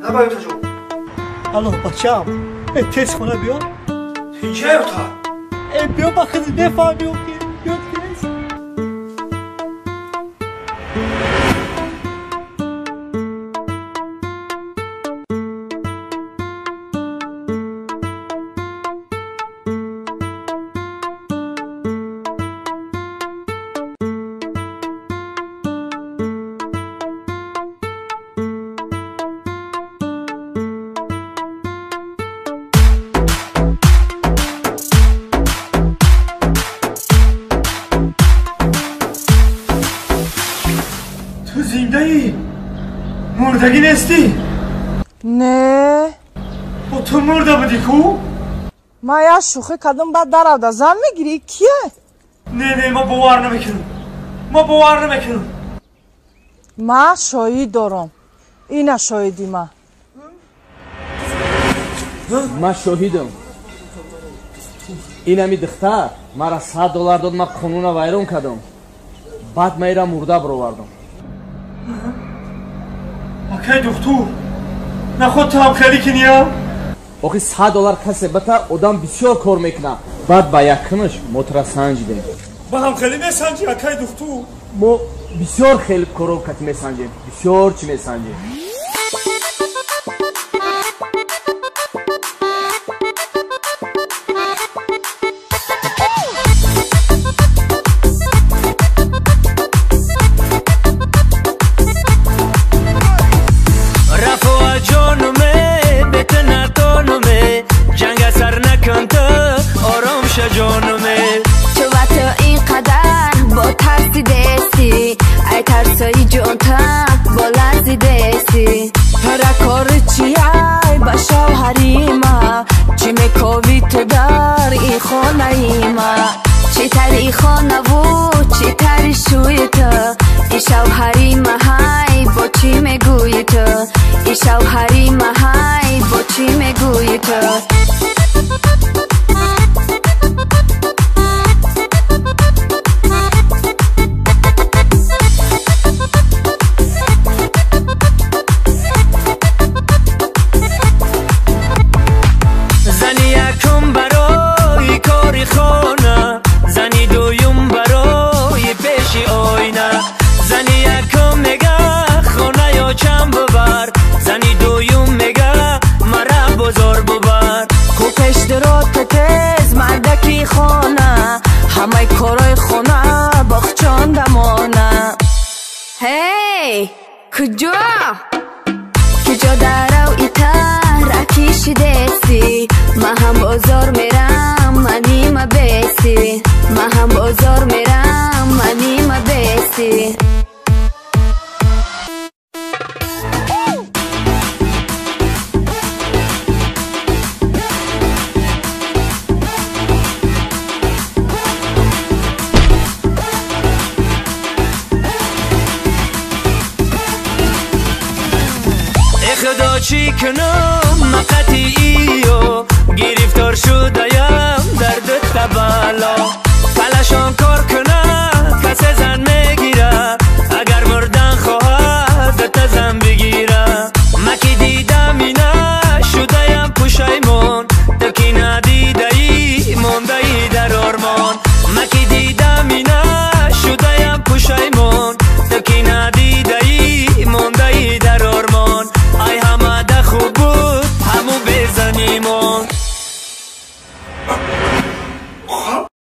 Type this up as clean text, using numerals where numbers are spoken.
نباید جو. الو بچم تست کنه بیا. اینجا اتاق. بیا بخیز بفهمی که بیا تست. مردگی نیستی؟ نه و تو مرده بودی کو؟ ما یا شوخی کدوم بعد در زن میگیری کیه؟ نه ما باور نمیکنم. ما باور نمیکنم. ما شاهد دارم. اینا شاهدی ما. ما شاهدم. اینا می دختر مرا $100 داد ما قانون ویران کردم. بعد ما ایرا مرده برآوردم. اکی دختور نخود تو هم خیلی کنیا؟ آخی $100 کسی بتا آدم بسیار کار میکنه. بعد با یکنش موتر سنجیدیم. با هم خیلی میسنجی اکی دختور؟ ما بسیار خیلی کارو کتی میسنجیم. بسیار چی میسنجیم. شوهری مهای با چی میگویی تو زنی یکم برای کاری خانه زنی دویم برای پیشی آینه زنی یکم میگه خانه یا چم ببر زنی دویم میگه مرا بازار ببر کو پیش درات تیز مردکی خانه همه کارای خانه باخچان دمانه هی کجا درو ایتر اکیشی دیسی ما هم بازار میرم منی ما بیسی ما هم بازار میرم منی ما بیسی خدا چی کنم مقطعیو گرفتار شدهیم درد تبالا پلشان کار کنه کسی زن میگیره اگر مرد